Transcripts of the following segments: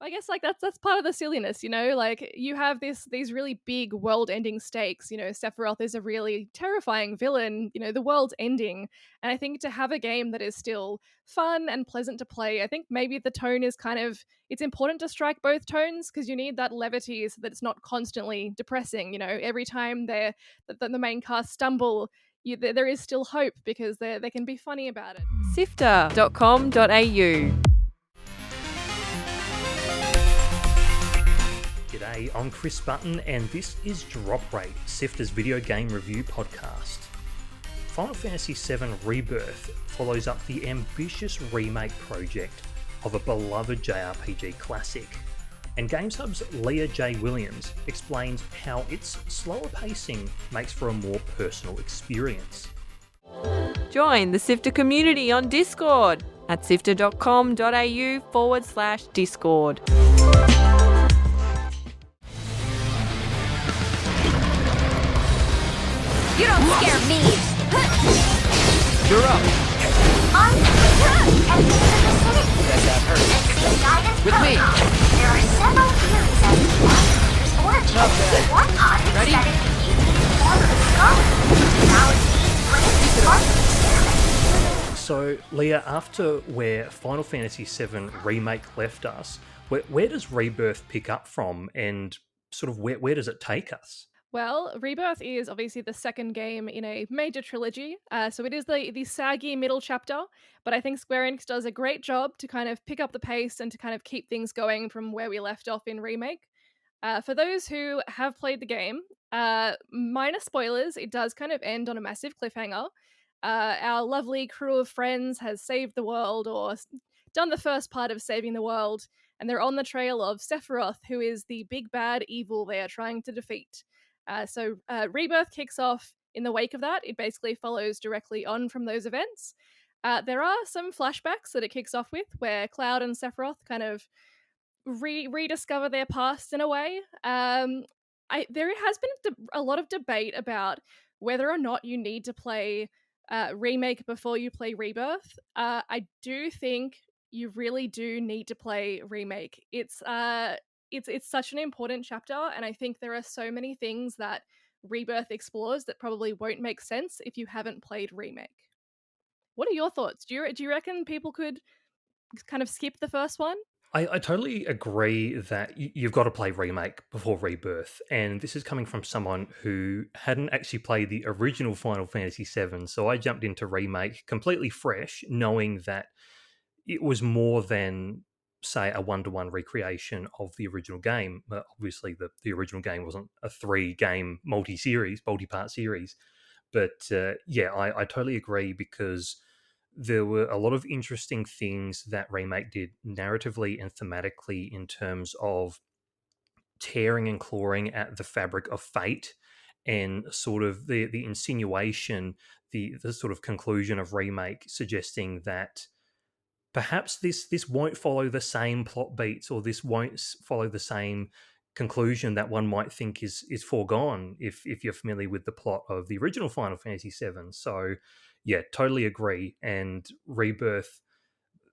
I guess like that's part of the silliness, you know. Like you have these really big world-ending stakes. You know, Sephiroth is a really terrifying villain. You know, the world's ending, and I think to have a game that is still fun and pleasant to play, I think maybe the tone is kind of it's important to strike both tones because you need that levity so that it's not constantly depressing. You know, every time the main cast stumble, there is still hope because they can be funny about it. SIFTER.com.au. G'day, I'm Chris Button and this is Drop Rate, SIFTER's video game review podcast. Final Fantasy VII Rebirth follows up the ambitious remake project of a beloved JRPG classic, and GamesHub's Leah Williams explains how its slower pacing makes for a more personal experience. Join the SIFTER community on Discord at sifter.com.au/Discord. You don't scare me! You're up! I'm and in the vicinity. That got hurt. This is the guidance With me. protocol. There are several theories as to why Peter's origin. Not bad. One ponders Ready? that it may be in the form of a skull. Now it needs great experiment. So, Leah, after where Final Fantasy VII Remake left us, where does Rebirth pick up from and sort of where does it take us? Well, Rebirth is obviously the second game in a major trilogy, so it is the saggy middle chapter, but I think Square Enix does a great job to kind of pick up the pace and to kind of keep things going from where we left off in Remake. For those who have played the game, minor spoilers, it does kind of end on a massive cliffhanger. Our lovely crew of friends has saved the world, or done the first part of saving the world, and they're on the trail of Sephiroth, who is the big bad evil they are trying to defeat. So Rebirth kicks off in the wake of that. It basically follows directly on from those events. There are some flashbacks that it kicks off with where Cloud and Sephiroth kind of rediscover their past in a way. There has been a lot of debate about whether or not you need to play Remake before you play Rebirth. I do think you really do need to play Remake. It's such an important chapter, and I think there are so many things that Rebirth explores that probably won't make sense if you haven't played Remake. What are your thoughts? Do you reckon people could kind of skip the first one? I totally agree that you've got to play Remake before Rebirth, and this is coming from someone who hadn't actually played the original Final Fantasy VII, so I jumped into Remake completely fresh, knowing that it was more than, say, a one-to-one recreation of the original game. Obviously, the original game wasn't a 3-game multi-part series. But I totally agree because there were a lot of interesting things that Remake did narratively and thematically in terms of tearing and clawing at the fabric of fate and sort of the insinuation, the sort of conclusion of Remake suggesting that perhaps this won't follow the same plot beats, or this won't follow the same conclusion that one might think is foregone if you're familiar with the plot of the original Final Fantasy VII. So, yeah, totally agree. And Rebirth,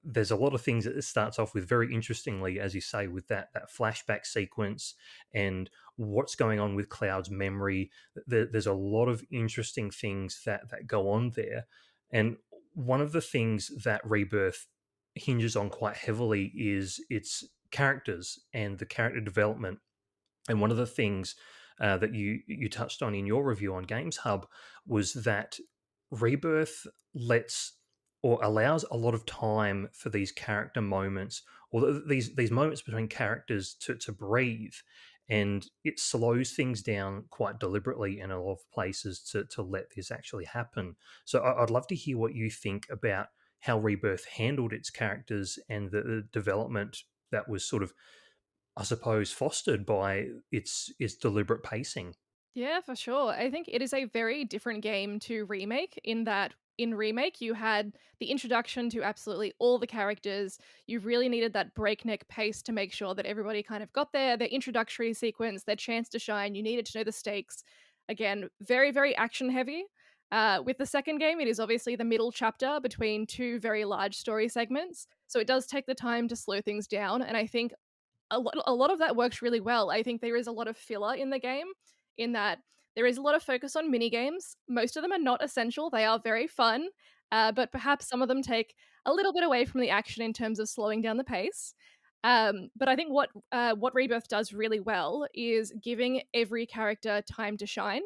there's a lot of things that it starts off with very interestingly, as you say, with that flashback sequence and what's going on with Cloud's memory. There's a lot of interesting things that go on there. And one of the things that Rebirth hinges on quite heavily is its characters and the character development. And one of the things that you touched on in your review on GamesHub was that Rebirth lets or allows a lot of time for these character moments, or these moments between characters to breathe, and it slows things down quite deliberately in a lot of places to let this actually happen. So I'd love to hear what you think about how Rebirth handled its characters and the development that was sort of, I suppose, fostered by its deliberate pacing. Yeah, for sure. I think it is a very different game to Remake in that in Remake you had the introduction to absolutely all the characters. You really needed that breakneck pace to make sure that everybody kind of got their introductory sequence, their chance to shine. You needed to know the stakes. Again, very, very action heavy. With the second game, it is obviously the middle chapter between two very large story segments. So it does take the time to slow things down. And I think a lot of that works really well. I think there is a lot of filler in the game, in that there is a lot of focus on mini games. Most of them are not essential. They are very fun, but perhaps some of them take a little bit away from the action in terms of slowing down the pace. But I think what Rebirth does really well is giving every character time to shine,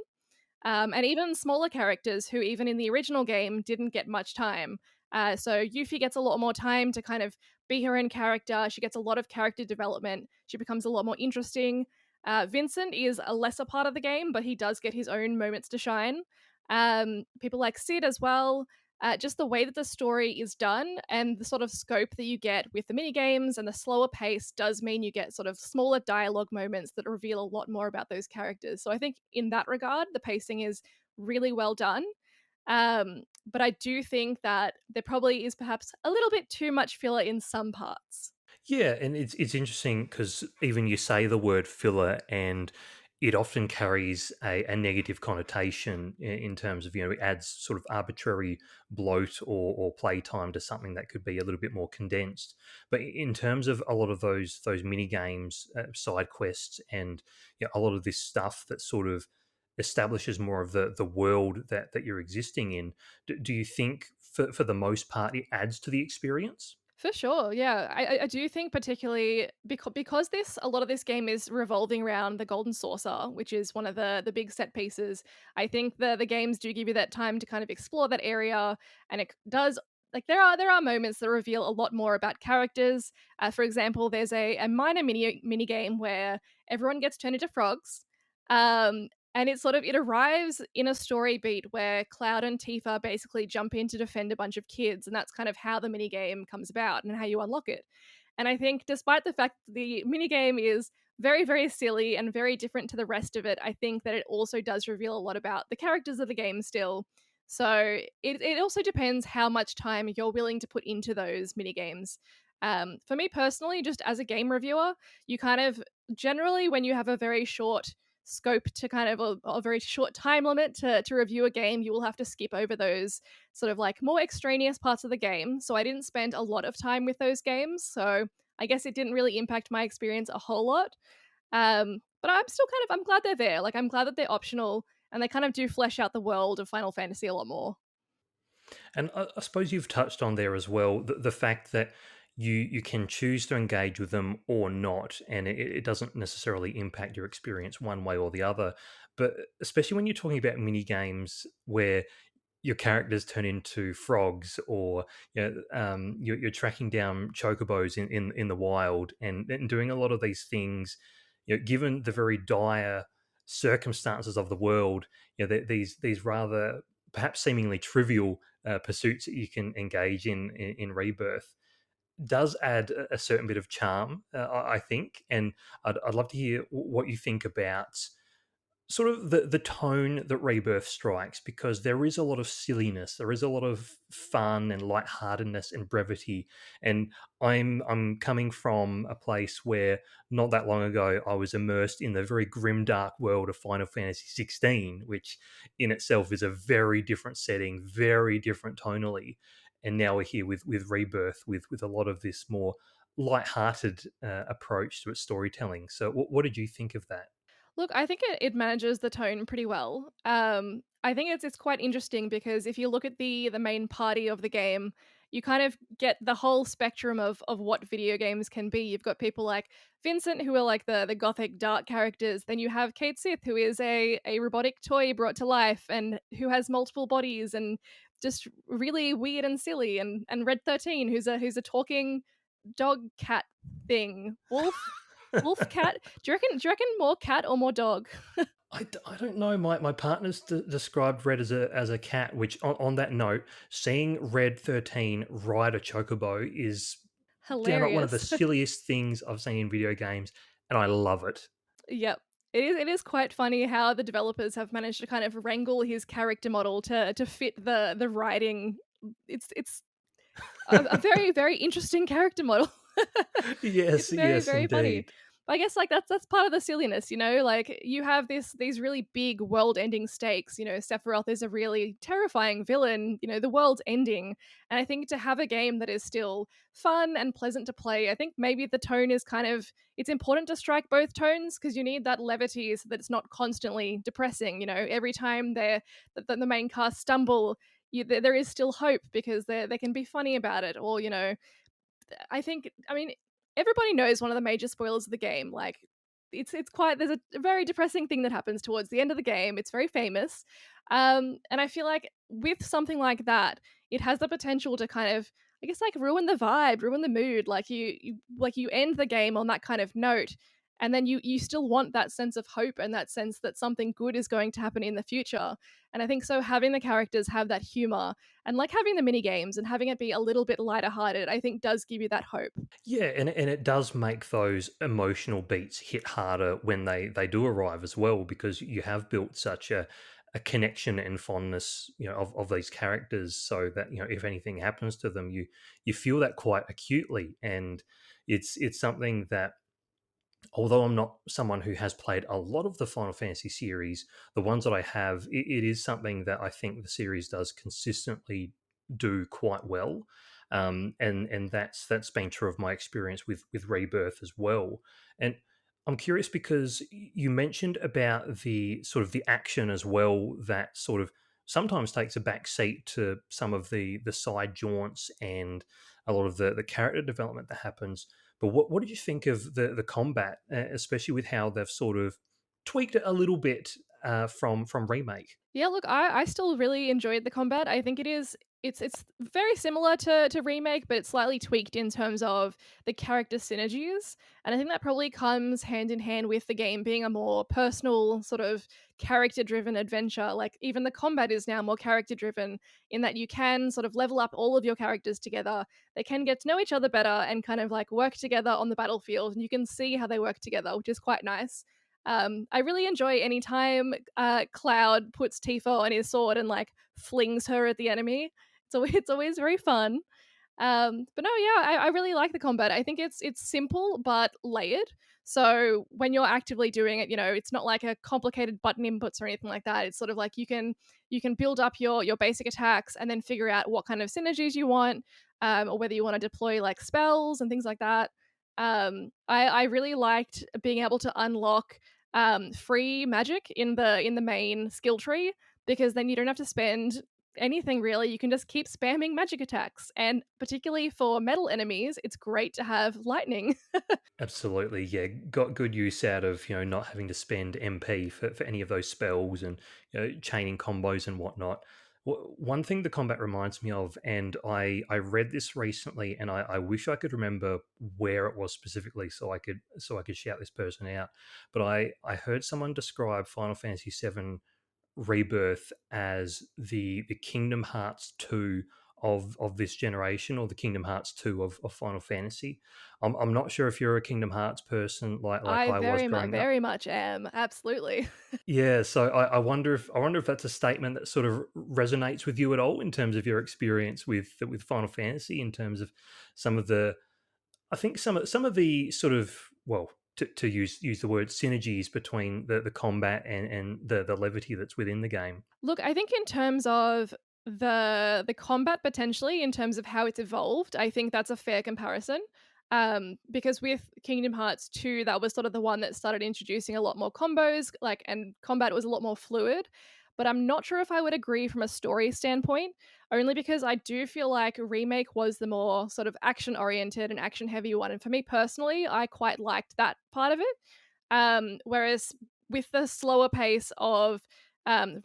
and even smaller characters who, even in the original game, didn't get much time. So Yuffie gets a lot more time to kind of be her own character. She gets a lot of character development. She becomes a lot more interesting. Vincent is a lesser part of the game, but he does get his own moments to shine. People like Sid as well. Just the way that the story is done and the sort of scope that you get with the mini games and the slower pace does mean you get sort of smaller dialogue moments that reveal a lot more about those characters. So I think in that regard, the pacing is really well done. But I do think that there probably is perhaps a little bit too much filler in some parts. Yeah, and it's interesting because even you say the word filler, and it often carries a negative connotation in terms of, it adds sort of arbitrary bloat or playtime to something that could be a little bit more condensed. But in terms of a lot of those mini games, side quests, and a lot of this stuff that sort of establishes more of the world that you're existing in, do you think for the most part it adds to the experience? For sure, yeah. I do think particularly because this a lot of this game is revolving around the golden saucer, which is one of the big set pieces. I think the games do give you that time to kind of explore that area, and it does, like, there are moments that reveal a lot more about characters. For example, there's a minor mini game where everyone gets turned into frogs. And it arrives in a story beat where Cloud and Tifa basically jump in to defend a bunch of kids, and that's kind of how the mini game comes about and how you unlock it. And I think despite the fact that the mini game is very, very silly and very different to the rest of it, I think that it also does reveal a lot about the characters of the game still. So it also depends how much time you're willing to put into those mini games. For me personally, just as a game reviewer, you kind of generally, when you have a very short scope to kind of a very short time limit to review a game, you will have to skip over those sort of like more extraneous parts of the game. So I didn't spend a lot of time with those games. So I guess it didn't really impact my experience a whole lot. But I'm still I'm glad they're there. Like, I'm glad that they're optional and they kind of do flesh out the world of Final Fantasy a lot more. And I suppose you've touched on there as well the fact that you can choose to engage with them or not, and it doesn't necessarily impact your experience one way or the other. But especially when you're talking about mini games where your characters turn into frogs, or you're tracking down chocobos in the wild, and doing a lot of these things, given the very dire circumstances of the world, these rather perhaps seemingly trivial pursuits that you can engage in Rebirth does add a certain bit of charm, I think. And I'd love to hear what you think about sort of the tone that Rebirth strikes, because there is a lot of silliness, there is a lot of fun and lightheartedness and brevity. And I'm coming from a place where not that long ago I was immersed in the very grim dark world of Final Fantasy 16, which in itself is a very different setting, very different tonally. And now we're here with Rebirth, with a lot of this more lighthearted approach to its storytelling. So what did you think of that? Look, I think it manages the tone pretty well. I think it's quite interesting because if you look at the main party of the game, you kind of get the whole spectrum of what video games can be. You've got people like Vincent, who are like the gothic dark characters. Then you have Kate Sith, who is a robotic toy brought to life and who has multiple bodies and just really weird and silly. And Red 13, who's a talking dog cat thing. Wolf cat. Do you reckon more cat or more dog? I don't know. My partner's described Red as a cat. Which on that note, seeing Red 13 ride a chocobo is downright one of the Hilarious. silliest things I've seen in video games, and I love it. Yep. It is quite funny how the developers have managed to kind of wrangle his character model to fit the writing. It's a very, very interesting character model. It's Yes, very, yes, very funny. indeed. I guess like that's part of the silliness, you know. Like you have these really big world-ending stakes. You know, Sephiroth is a really terrifying villain. You know, the world's ending, and I think to have a game that is still fun and pleasant to play, I think maybe the tone is kind of it's important to strike both tones because you need that levity so that it's not constantly depressing. You know, every time the main cast stumble, there is still hope because they can be funny about it, or you know, I mean, everybody knows one of the major spoilers of the game. Like, it's quite there's a very depressing thing that happens towards the end of the game. It's very famous, and I feel like with something like that, it has the potential to kind of, I guess, like ruin the vibe, ruin the mood. Like you end the game on that kind of note. And then you still want that sense of hope and that sense that something good is going to happen in the future. And I think so having the characters have that humor and like having the mini games and having it be a little bit lighter hearted, I think does give you that hope. Yeah, and it does make those emotional beats hit harder when they do arrive as well, because you have built such a connection and fondness, you know, of these characters, so that, you know, if anything happens to them, you feel that quite acutely. And it's something that, although I'm not someone who has played a lot of the Final Fantasy series, the ones that I have, it is something that I think the series does consistently do quite well. And that's been true of my experience with Rebirth as well. And I'm curious because you mentioned about the sort of the action as well, that sort of sometimes takes a back seat to some of the side jaunts and a lot of the character development that happens. But what did you think of the combat, especially with how they've sort of tweaked it a little bit from remake? Yeah, look, I still really enjoyed the combat. I think it's very similar to remake, but it's slightly tweaked in terms of the character synergies. And I think that probably comes hand in hand with the game being a more personal, sort of character driven adventure. Like even the combat is now more character driven in that you can sort of level up all of your characters together. They can get to know each other better and kind of like work together on the battlefield, and you can see how they work together, which is quite nice. I really enjoy any time Cloud puts Tifa on his sword and like flings her at the enemy. It's always very fun. But no, yeah, I really like the combat. I think it's simple but layered. So when you're actively doing it, you know, it's not like a complicated button inputs or anything like that. It's sort of like you can build up your basic attacks and then figure out what kind of synergies you want, or whether you want to deploy like spells and things like that. I really liked being able to unlock free magic in the main skill tree, because then you don't have to spend anything really. You can just keep spamming magic attacks, and particularly for metal enemies, it's great to have lightning. Absolutely, yeah. Got good use out of, you know, not having to spend MP for any of those spells, and, you know, chaining combos and whatnot. One thing the combat reminds me of, and I read this recently, and I wish I could remember where it was specifically, so I could shout this person out. But I heard someone describe Final Fantasy VII Rebirth as the Kingdom Hearts 2 of this generation, or the Kingdom Hearts 2 of Final Fantasy. I'm not sure if you're a Kingdom Hearts person like I I was growing up. very much am. Absolutely. Yeah, so I wonder if that's a statement that sort of resonates with you at all in terms of your experience with Final Fantasy, in terms of some of the, I think some of the sort of, well, to use the word synergies between the combat and the levity that's within the game. Look, I think in terms of the combat potentially, in terms of how it's evolved, I think that's a fair comparison. Because with Kingdom Hearts 2, that was sort of the one that started introducing a lot more combos, like, and combat was a lot more fluid. But I'm not sure if I would agree from a story standpoint, only because I do feel like Remake was the more sort of action oriented and action heavy one. And for me personally, I quite liked that part of it. Whereas with the slower pace of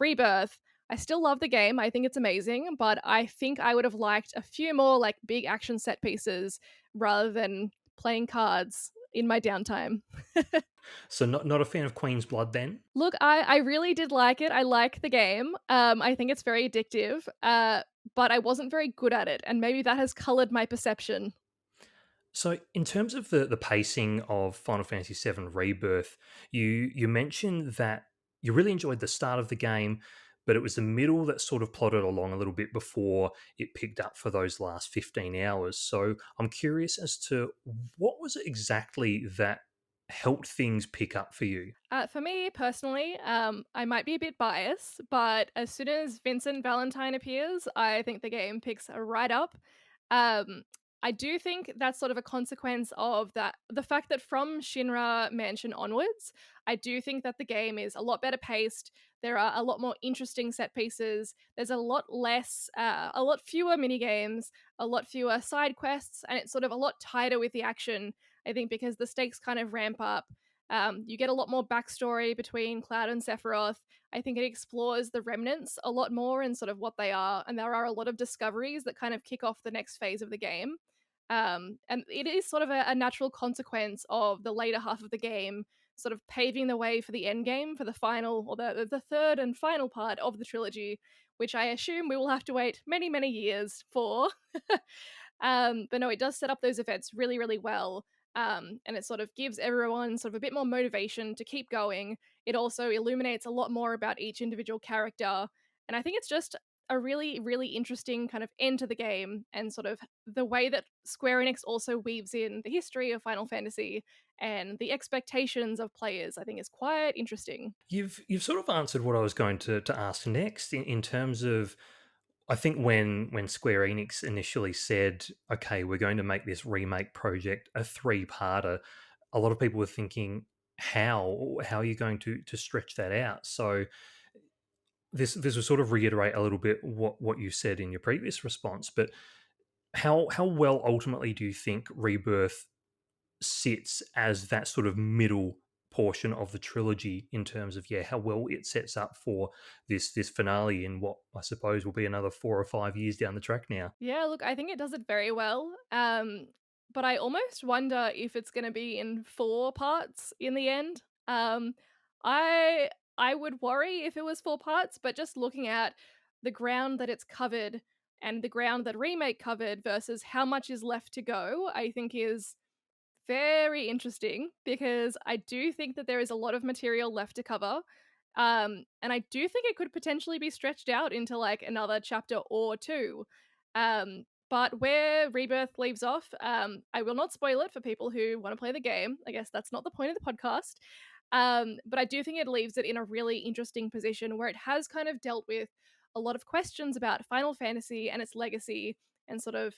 Rebirth, I still love the game. I think it's amazing, but I think I would have liked a few more like big action set pieces rather than playing cards in my downtime. So not a fan of Queen's Blood then? Look, I really did like it. I like the game. I think it's very addictive, but I wasn't very good at it, and maybe that has colored my perception. So, in terms of the pacing of Final Fantasy VII Rebirth, you mentioned that you really enjoyed the start of the game, but it was the middle that sort of plodded along a little bit before it picked up for those last 15 hours. So, I'm curious as to what was it exactly that helped things pick up for you? For me personally, I might be a bit biased, but as soon as Vincent Valentine appears, I think the game picks right up. Um, I do think that's sort of a consequence of that the fact that from Shinra Mansion onwards, I do think that the game is a lot better paced. There are a lot more interesting set pieces. There's a lot fewer mini games, a lot fewer side quests, and it's sort of a lot tighter with the action. I think because the stakes kind of ramp up. You get a lot more backstory between Cloud and Sephiroth. I think it explores the remnants a lot more and sort of what they are, and there are a lot of discoveries that kind of kick off the next phase of the game. And it is sort of a natural consequence of the later half of the game, sort of paving the way for the end game, for the final or the third and final part of the trilogy, which I assume we will have to wait many, many years for. But no, it does set up those events really, really well. And it sort of gives everyone sort of a bit more motivation to keep going. It also illuminates a lot more about each individual character. And I think it's just a really, really interesting kind of end to the game and sort of the way that Square Enix also weaves in the history of Final Fantasy and the expectations of players, I think is quite interesting. You've sort of answered what I was going to ask next in terms of, I think when Square Enix initially said, okay, we're going to make this remake project a three-parter, a lot of people were thinking, how are you going to stretch that out? So this will sort of reiterate a little bit what you said in your previous response, but how well ultimately do you think Rebirth sits as that sort of middle portion of the trilogy in terms of, yeah, how well it sets up for this finale in what I suppose will be another 4 or 5 years down the track now? Yeah, look, I think it does it very well. But I almost wonder if it's going to be in four parts in the end. I I would worry if it was four parts, but just looking at the ground that it's covered and the ground that remake covered versus how much is left to go, I think is very interesting because I do think that there is a lot of material left to cover. And I do think it could potentially be stretched out into like another chapter or two. But where Rebirth leaves off, I will not spoil it for people who want to play the game. I guess that's not the point of the podcast. But I do think it leaves it in a really interesting position where it has kind of dealt with a lot of questions about Final Fantasy and its legacy and sort of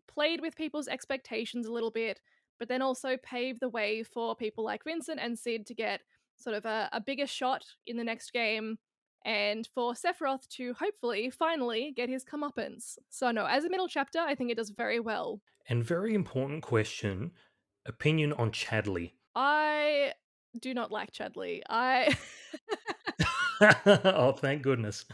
played with people's expectations a little bit, but then also paved the way for people like Vincent and Sid to get sort of a bigger shot in the next game and for Sephiroth to hopefully finally get his comeuppance. So, no, as a middle chapter, I think it does very well. And very important question, opinion on Chadley. I do not like Chadley. I Oh, thank goodness.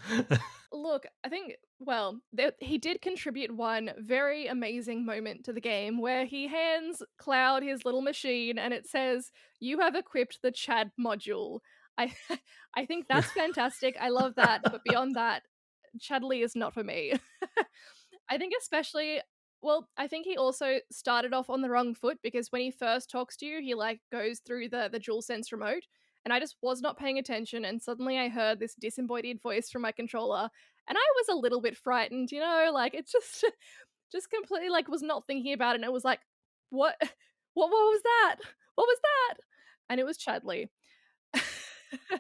Look, I think, well, he did contribute one very amazing moment to the game where he hands Cloud his little machine and it says, "You have equipped the Chad module." I I think that's fantastic. I love that, but beyond that, Chadley is not for me. I think especially well, I think he also started off on the wrong foot because when he first talks to you, he like goes through the dual sense remote and I just was not paying attention and suddenly I heard this disembodied voice from my controller and I was a little bit frightened, like it's just just completely like was not thinking about it and it was like what what was that? What was that? And it was Chadley.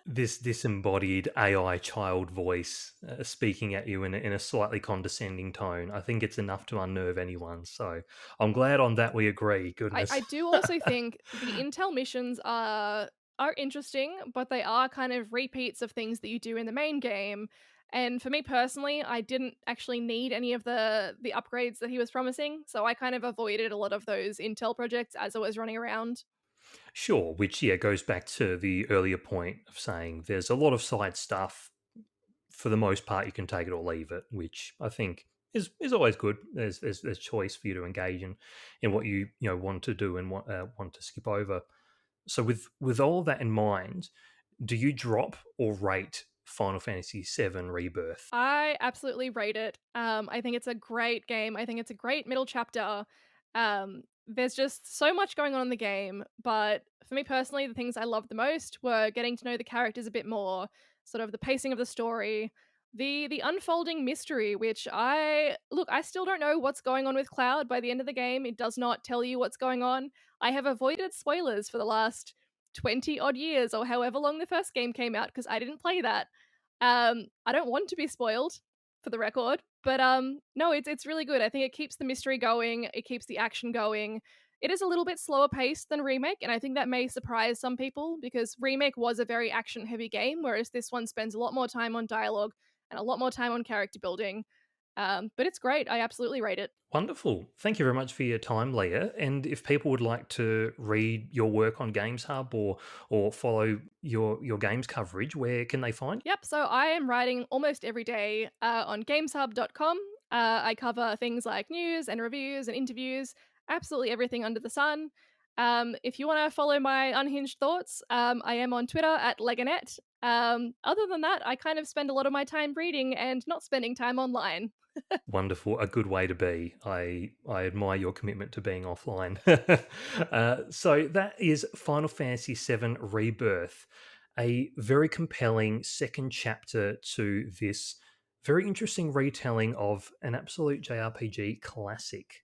This disembodied AI child voice speaking at you in a slightly condescending tone. I think it's enough to unnerve anyone. So I'm glad on that we agree. Goodness. I do also think the intel missions are interesting, but they are kind of repeats of things that you do in the main game. And for me personally, I didn't actually need any of the upgrades that he was promising, so I kind of avoided a lot of those intel projects as I was running around. Sure, which yeah goes back to the earlier point of saying there's a lot of side stuff. For the most part, you can take it or leave it, which I think is always good. There's choice for you to engage in what you want to do and want to skip over. So with all of that in mind, do you drop or rate Final Fantasy VII Rebirth? I absolutely rate it. I think it's a great game. I think it's a great middle chapter. There's just so much going on in the game, but for me personally, the things I loved the most were getting to know the characters a bit more, sort of the pacing of the story, the unfolding mystery, which I still don't know what's going on with Cloud by the end of the game. It does not tell you what's going on. I have avoided spoilers for the last 20 odd years or however long the first game came out, because I didn't play that. I don't want to be spoiled, for the record, but no, it's really good. I think it keeps the mystery going, it keeps the action going. It is a little bit slower paced than Remake, and I think that may surprise some people because Remake was a very action heavy game, whereas this one spends a lot more time on dialogue and a lot more time on character building. But it's great. I absolutely rate it. Wonderful. Thank you very much for your time, Leah. And if people would like to read your work on GamesHub or follow your games coverage, where can they find you? Yep, so I am writing almost every day on gameshub.com. I cover things like news and reviews and interviews, absolutely everything under the sun. If you want to follow my unhinged thoughts, I am on Twitter at Leganet. Other than that, I kind of spend a lot of my time reading and not spending time online. Wonderful. A good way to be. I admire your commitment to being offline. So that is Final Fantasy VII Rebirth, a very compelling second chapter to this very interesting retelling of an absolute JRPG classic.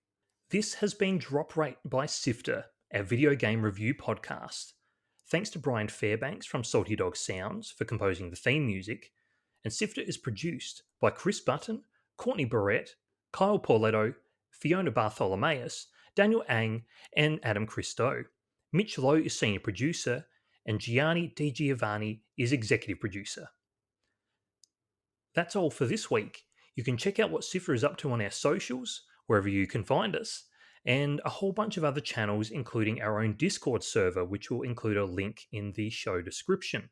This has been Drop Rate by Sifter, our video game review podcast. Thanks to Brian Fairbanks from Salty Dog Sounds for composing the theme music, and Sifter is produced by Chris Button, Courtney Borrett, Kyle Pauletto, Fiona Bartholomaeus, Daniel Ang, and Adam Christou. Mitch Lowe is senior producer, and Gianni Di Giovanni is executive producer. That's all for this week. You can check out what Sifter is up to on our socials, wherever you can find us, and a whole bunch of other channels, including our own Discord server, which will include a link in the show description.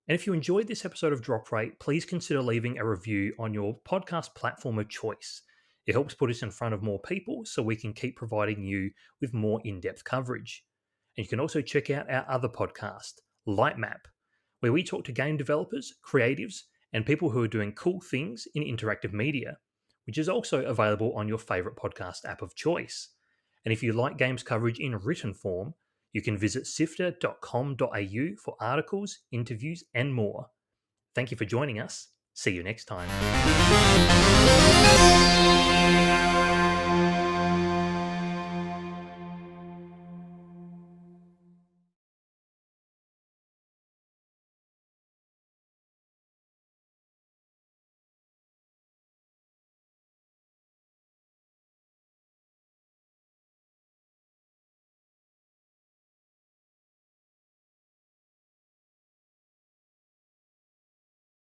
And if you enjoyed this episode of Drop Rate, please consider leaving a review on your podcast platform of choice. It helps put us in front of more people so we can keep providing you with more in-depth coverage. And you can also check out our other podcast, Lightmap, where we talk to game developers, creatives, and people who are doing cool things in interactive media, which is also available on your favourite podcast app of choice. And if you like games coverage in written form, you can visit sifter.com.au for articles, interviews, and more. Thank you for joining us. See you next time.